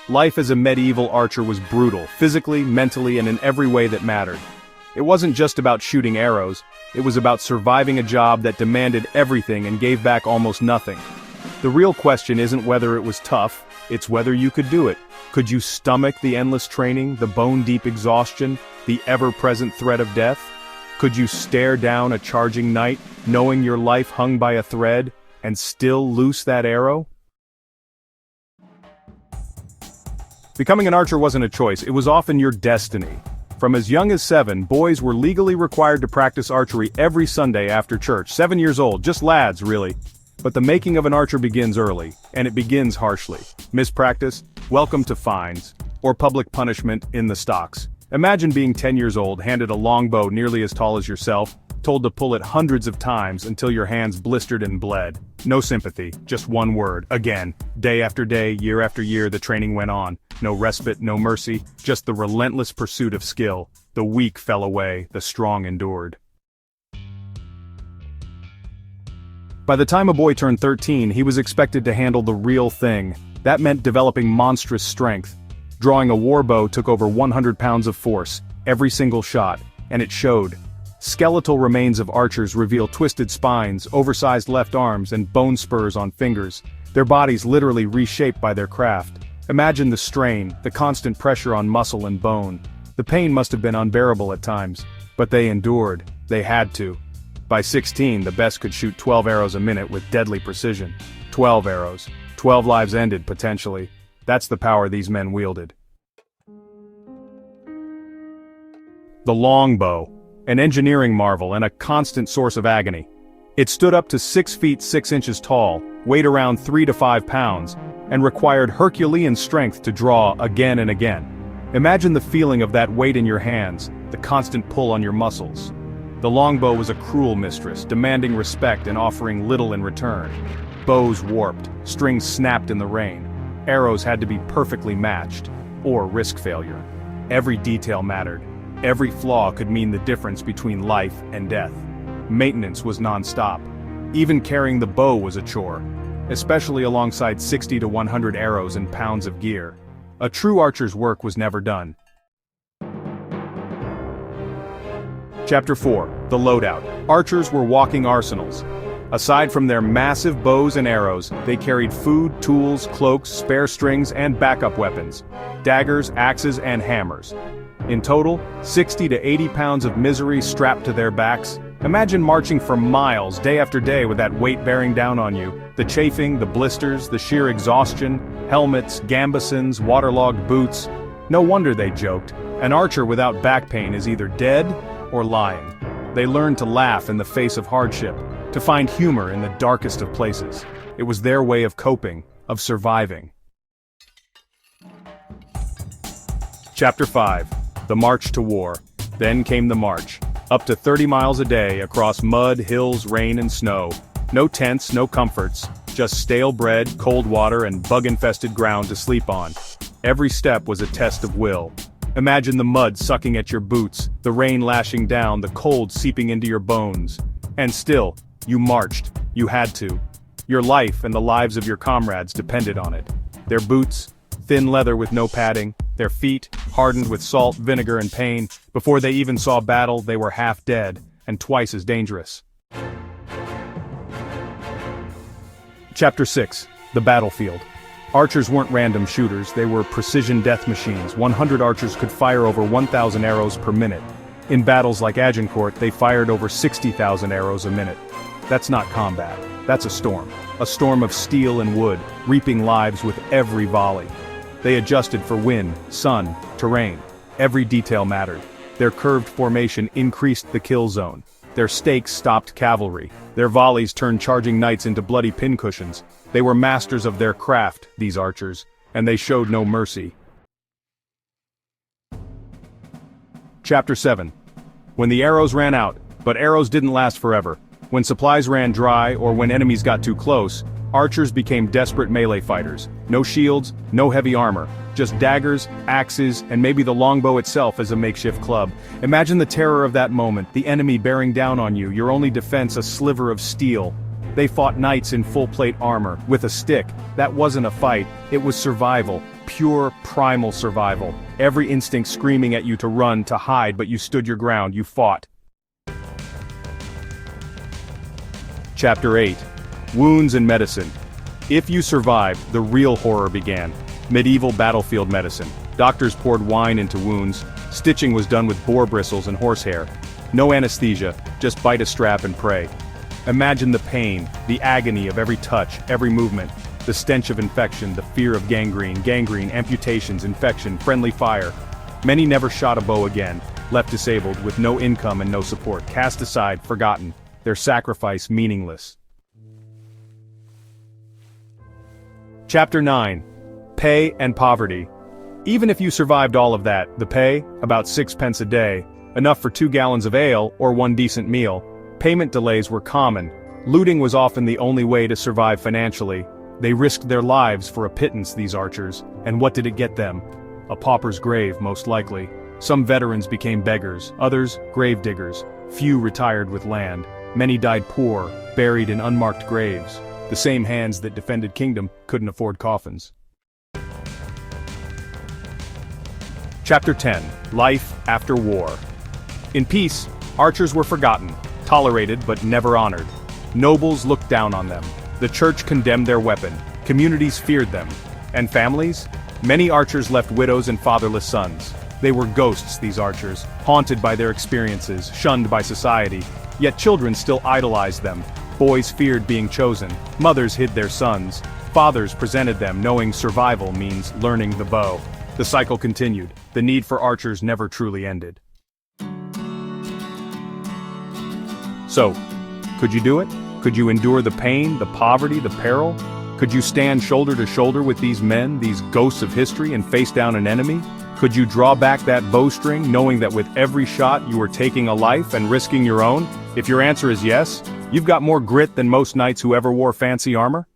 Life as a medieval archer was brutal, physically, mentally, and in every way that mattered. It wasn't just about shooting arrows, it was about surviving a job that demanded everything and gave back almost nothing. The real question isn't whether it was tough, it's whether you could do it. Could you stomach the endless training, the bone-deep exhaustion, the ever-present threat of death? Could you stare down a charging knight, knowing your life hung by a thread, and still loose that arrow? Becoming an archer wasn't a choice, it was often your destiny. From as young as 7, boys were legally required to practice archery every Sunday after church. 7 years old, just lads, really. But the making of an archer begins early, and it begins harshly. Mispractice, welcome to fines, or public punishment in the stocks. Imagine being 10 years old, handed a longbow nearly as tall as yourself, told to pull it hundreds of times until your hands blistered and bled. No sympathy, just one word, again. Day after day, year after year, the training went on. No respite, no mercy, just the relentless pursuit of skill. The weak fell away, the strong endured. By the time a boy turned 13, he was expected to handle the real thing. That meant developing monstrous strength. Drawing a war bow took over 100 pounds of force, every single shot, and it showed. Skeletal remains of archers reveal twisted spines, oversized left arms, and bone spurs on fingers, their bodies literally reshaped by their craft. Imagine the strain, the constant pressure on muscle and bone. The pain must have been unbearable at times, but they endured, they had to. By 16, the best could shoot 12 arrows a minute with deadly precision. 12 arrows. 12 lives ended, potentially. That's the power these men wielded. The longbow. An engineering marvel and a constant source of agony. It stood up to 6 feet 6 inches tall, weighed around 3 to 5 pounds, and required Herculean strength to draw again and again. Imagine the feeling of that weight in your hands, the constant pull on your muscles. The longbow was a cruel mistress, demanding respect and offering little in return. Bows warped, strings snapped in the rain. Arrows had to be perfectly matched, or risk failure. Every detail mattered. Every flaw could mean the difference between life and death. Maintenance was non-stop. Even carrying the bow was a chore, especially alongside 60 to 100 arrows and pounds of gear. A true archer's work was never done. Chapter 4. The Loadout. Archers were walking arsenals. Aside from their massive bows and arrows, they carried food, tools, cloaks, spare strings, and backup weapons. Daggers, axes, and hammers. In total, 60 to 80 pounds of misery strapped to their backs. Imagine marching for miles, day after day, with that weight bearing down on you. The chafing, the blisters, the sheer exhaustion, helmets, gambesons, waterlogged boots. No wonder they joked. An archer without back pain is either dead or lying. They learned to laugh in the face of hardship, to find humor in the darkest of places. It was their way of coping, of surviving. Chapter 5. The March to War. Then came the march. Up to 30 miles a day across mud, hills, rain, and snow. No tents, no comforts, just stale bread, cold water, and bug-infested ground to sleep on. Every step was a test of will. Imagine the mud sucking at your boots, the rain lashing down, the cold seeping into your bones. And still, you marched. You had to. Your life and the lives of your comrades depended on it. Their boots, thin leather with no padding, their feet, hardened with salt, vinegar, and pain. Before they even saw battle, they were half dead, and twice as dangerous. Chapter 6. The Battlefield. Archers weren't random shooters, they were precision death machines. 100 archers could fire over 1,000 arrows per minute. In battles like Agincourt, they fired over 60,000 arrows a minute. That's not combat, that's a storm. A storm of steel and wood, reaping lives with every volley. They adjusted for wind, sun, terrain. Every detail mattered. Their curved formation increased the kill zone. Their stakes stopped cavalry. Their volleys turned charging knights into bloody pincushions. They were masters of their craft, these archers, and they showed no mercy. Chapter 7. When the arrows ran out, but arrows didn't last forever. When supplies ran dry or when enemies got too close, archers became desperate melee fighters. No shields, no heavy armor, just daggers, axes, and maybe the longbow itself as a makeshift club. Imagine the terror of that moment, the enemy bearing down on you, your only defense a sliver of steel. They fought knights in full-plate armor, with a stick. That wasn't a fight, it was survival. Pure, primal survival. Every instinct screaming at you to run, to hide, but you stood your ground, you fought. Chapter 8. Wounds and Medicine. If you survived, the real horror began. Medieval battlefield medicine. Doctors poured wine into wounds. Stitching was done with boar bristles and horsehair. No anesthesia, just bite a strap and pray. Imagine the pain, the agony of every touch, every movement. The stench of infection, the fear of gangrene, amputations, infection, friendly fire. Many never shot a bow again, left disabled, with no income and no support, cast aside, forgotten, their sacrifice meaningless. Chapter 9. Pay and Poverty. Even if you survived all of that, the pay, about 6 pence a day, enough for 2 gallons of ale or 1 decent meal. Payment delays were common. Looting was often the only way to survive financially. They risked their lives for a pittance, these archers, and what did it get them? A pauper's grave, most likely. Some veterans became beggars, others, grave diggers. Few retired with land. Many died poor, buried in unmarked graves. The same hands that defended kingdom couldn't afford coffins. Chapter 10. Life after war. In peace, archers were forgotten, tolerated but never honored. Nobles looked down on them. The church condemned their weapon. Communities feared them. And families? Many archers left widows and fatherless sons. They were ghosts, these archers, haunted by their experiences, shunned by society. Yet children still idolized them. Boys feared being chosen. Mothers hid their sons. Fathers presented them, knowing survival means learning the bow. The cycle continued. The need for archers never truly ended. So, could you do it? Could you endure the pain, the poverty, the peril? Could you stand shoulder to shoulder with these men, these ghosts of history, and face down an enemy? Could you draw back that bowstring, knowing that with every shot you are taking a life and risking your own? If your answer is yes, you've got more grit than most knights who ever wore fancy armor.